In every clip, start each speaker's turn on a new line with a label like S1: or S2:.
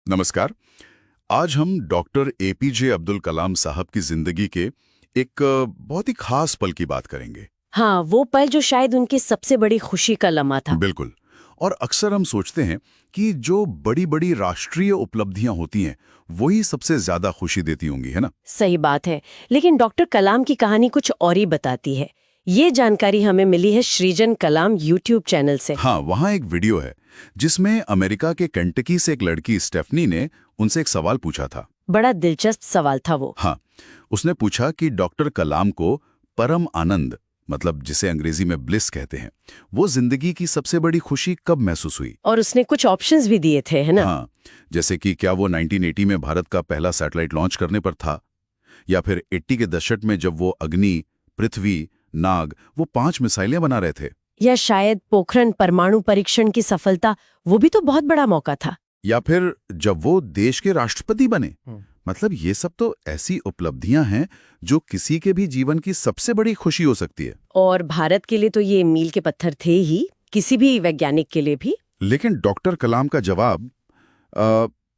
S1: नमस्कार। आज हम डॉक्टर एपीजे अब्दुल कलाम साहब की जिंदगी के एक बहुत ही खास पल की बात करेंगे।
S2: हाँ, वो पल जो शायद उनकी सबसे बड़ी खुशी का लम्हा था।
S1: बिल्कुल। और अक्सर हम सोचते हैं कि जो बड़ी बड़ी राष्ट्रीय उपलब्धियां होती हैं वही सबसे ज्यादा खुशी देती होंगी, है ना?
S2: सही बात है, लेकिन डॉक्टर कलाम की कहानी कुछ और ही बताती है। ये जानकारी हमें मिली है सृजन कलाम यूट्यूब चैनल से।
S1: हाँ, वहाँ एक वीडियो है जिसमें अमेरिका के केंटकी से एक लड़की स्टेफनी ने उनसे एक सवाल पूछा था।
S2: बड़ा दिलचस्प सवाल था वो।
S1: हाँ, उसने पूछा कि डॉक्टर कलाम को परम आनंद, मतलब जिसे अंग्रेजी में ब्लिस कहते हैं, वो जिंदगी की सबसे बड़ी खुशी कब महसूस हुई।
S2: और उसने कुछ ऑप्शंस भी दिए थे, है ना?
S1: हाँ, जैसे कि क्या वो 1980 में भारत का पहला सैटेलाइट लॉन्च करने पर था, या फिर 80 के दशक में जब वो अग्नि, पृथ्वी, नाग, वो 5 मिसाइलें बना रहे थे,
S2: या शायद पोखरण परमाणु परीक्षण की सफलता, वो भी तो बहुत बड़ा मौका था।
S1: या फिर जब वो देश के राष्ट्रपति बने। मतलब ये सब तो ऐसी उपलब्धियां हैं जो किसी के भी जीवन की सबसे बड़ी खुशी हो सकती है।
S2: और भारत के लिए तो ये मील के पत्थर थे ही, किसी भी वैज्ञानिक के लिए भी।
S1: लेकिन डॉक्टर कलाम का जवाब,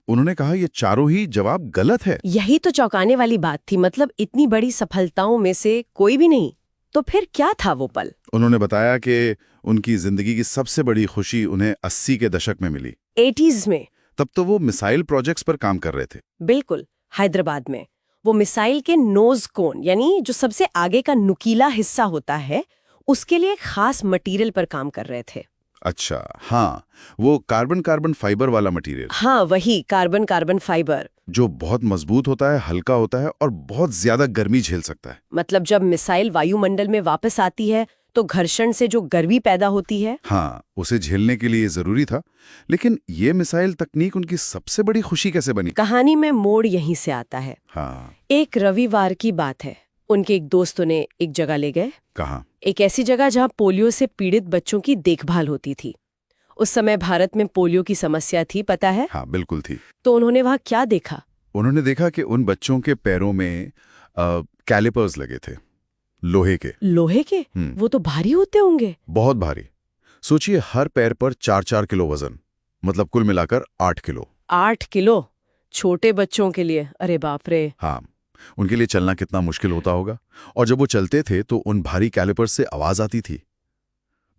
S1: उन्होंने कहा ये चारों ही जवाब गलत है।
S2: यही तो चौंकाने वाली बात थी। मतलब इतनी बड़ी सफलताओं में से कोई भी नहीं। तो फिर क्या था वो पल?
S1: उन्होंने बताया कि उनकी जिंदगी की सबसे बड़ी खुशी उन्हें 80 के दशक में मिली।
S2: 80s में?
S1: तब तो वो मिसाइल प्रोजेक्ट्स पर काम कर रहे थे।
S2: बिल्कुल, हैदराबाद में। वो मिसाइल के नोज कोन, यानी जो सबसे आगे का नुकीला हिस्सा होता है, उसके लिए खास मटेरियल पर काम कर रहे थे।
S1: अच्छा, हाँ, वो कार्बन कार्बन फाइबर वाला मटेरियल।
S2: हाँ, वही कार्बन कार्बन फाइबर।
S1: जो बहुत मजबूत होता है, हल्का होता है और बहुत ज्यादा गर्मी झेल सकता है।
S2: मतलब जब मिसाइल वायुमंडल में वापस आती है तो घर्षण से जो गर्मी पैदा होती है।
S1: हाँ, उसे झेलने के लिए जरूरी था। लेकिन ये मिसाइल तकनीक उनकी सबसे बड़ी खुशी कैसे बनी?
S2: कहानी में मोड़ यहीं से आता है।
S1: हाँ।
S2: एक रविवार की बात है। उनके एक दोस्त उन्हें एक जगह ले गए।
S1: कहाँ?
S2: एक ऐसी जगह जहां पोलियो से पीड़ित बच्चों की देखभाल होती थी। उस समय भारत में पोलियो की समस्या थी, पता है?
S1: हाँ, बिल्कुल थी।
S2: तो उन्होंने वहां क्या देखा?
S1: उन्होंने देखा कि उन बच्चों के पैरों में कैलिपर्स लगे थे, लोहे के।
S2: लोहे के? वो तो भारी होते होंगे।
S1: बहुत भारी। सोचिए, हर पैर पर 4-4 किलो वजन, मतलब कुल मिलाकर 8 किलो।
S2: 8 किलो? छोटे बच्चों के लिए? अरे बाप रे।
S1: हाँ, उनके लिए चलना कितना मुश्किल होता होगा। और जब वो चलते थे तो उन भारी कैलिपर्स से आवाज आती थी।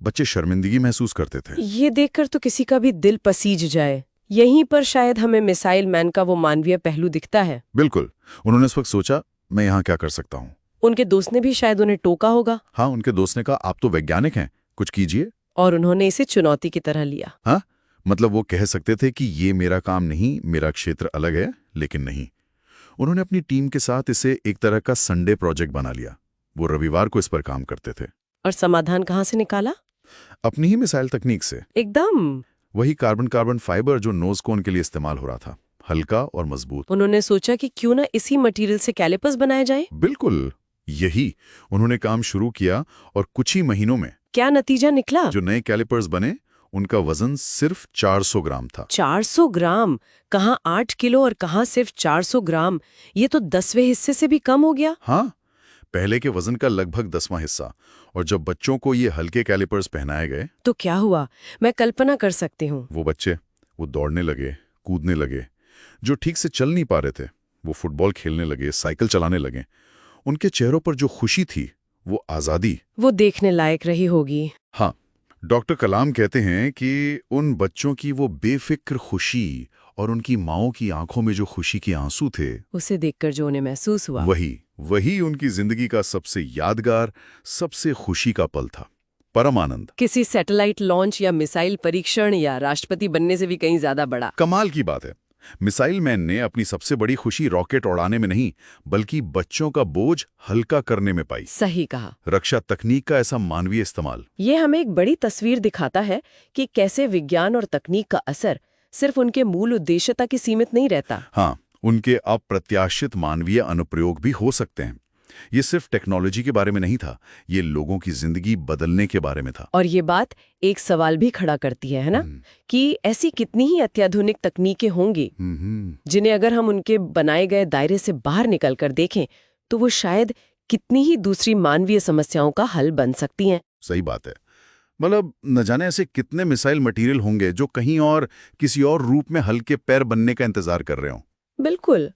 S1: बच्चे शर्मिंदगी महसूस करते थे।
S2: ये देखकर तो किसी का भी दिल पसीज जाए। यहीं पर शायद हमें मिसाइल मैन का वो मानवीय पहलू दिखता है।
S1: बिल्कुल। उन्होंने इस वक्त सोचा, मैं यहाँ क्या कर सकता हूँ।
S2: उनके दोस्त ने भी शायद उन्हें टोका होगा।
S1: हाँ, उनके दोस्त ने कहा, आप तो वैज्ञानिक हैं, कुछ कीजिए।
S2: और उन्होंने इसे चुनौती की तरह लिया।
S1: हाँ, मतलब वो कह सकते थे कि ये मेरा काम नहीं, मेरा क्षेत्र अलग है, लेकिन नहीं। उन्होंने अपनी टीम के साथ इसे एक तरह का संडे प्रोजेक्ट बना लिया। वो रविवार को इस पर काम करते थे।
S2: और समाधान कहाँ से निकाला?
S1: अपनी ही मिसाइल तकनीक से।
S2: एकदम।
S1: वही कार्बन कार्बन फाइबर जो नोज कोन के लिए इस्तेमाल हो रहा था, हल्का और मजबूत।
S2: उन्होंने सोचा कि क्यों ना इसी मटेरियल से कैलिपर्स बनाए जाए।
S1: बिल्कुल, यही उन्होंने काम शुरू किया। और कुछ ही महीनों में
S2: क्या नतीजा निकला?
S1: जो नए कैलिपर्स बने, उनका वजन सिर्फ 400 ग्राम था।
S2: 400 ग्राम? कहाँ 8 किलो और कहाँ सिर्फ 400 ग्राम। ये तो 10वें हिस्से से भी कम हो गया।
S1: हाँ, पहले के वजन का लगभग 10वां हिस्सा। और जब बच्चों को ये हल्के कैलिपर्स पहनाए गए
S2: तो क्या हुआ? मैं कल्पना कर सकती हूँ।
S1: वो बच्चे, वो दौड़ने लगे, कूदने लगे। जो ठीक से चल नहीं पा रहे थे, वो फुटबॉल खेलने लगे, साइकिल चलाने लगे। उनके चेहरों पर जो खुशी थी, वो आज़ादी,
S2: वो देखने लायक रही होगी।
S1: हाँ। डॉक्टर कलाम कहते हैं कि उन बच्चों की वो बेफिक्र खुशी और उनकी माओं की आंखों में जो खुशी के आंसू थे,
S2: उसे देखकर जो उन्हें महसूस हुआ,
S1: वही उनकी जिंदगी का सबसे यादगार, सबसे खुशी का पल था। परम आनंद।
S2: किसी सैटेलाइट लॉन्च या मिसाइल परीक्षण या राष्ट्रपति बनने से भी कहीं ज्यादा बड़ा।
S1: कमाल की बात है, मिसाइल मैन ने अपनी सबसे बड़ी खुशी रॉकेट उड़ाने में नहीं, बल्कि बच्चों का बोझ हल्का करने में पाई।
S2: सही कहा।
S1: रक्षा तकनीक का ऐसा मानवीय इस्तेमाल,
S2: ये हमें एक बड़ी तस्वीर दिखाता है कि कैसे विज्ञान और तकनीक का असर सिर्फ उनके मूल उद्देश्य तक ही सीमित नहीं रहता।
S1: हाँ, उनके अप्रत्याशित मानवीय अनुप्रयोग भी हो सकते हैं। ये सिर्फ टेक्नोलॉजी के बारे में नहीं था, ये लोगों की जिंदगी बदलने के बारे में था।
S2: और ये बात एक सवाल भी खड़ा करती है ना, कि ऐसी कितनी ही अत्याधुनिक तकनीकें होंगी जिन्हें अगर हम उनके बनाए गए दायरे से बाहर निकलकर देखें तो वो शायद कितनी ही दूसरी मानवीय समस्याओं का हल बन सकती हैं।
S1: सही बात है। मतलब न जाने ऐसे कितने मिसाइल मटेरियल होंगे जो कहीं और किसी और रूप में हल्के पैर बनने का इंतजार कर रहे हो।
S2: बिल्कुल।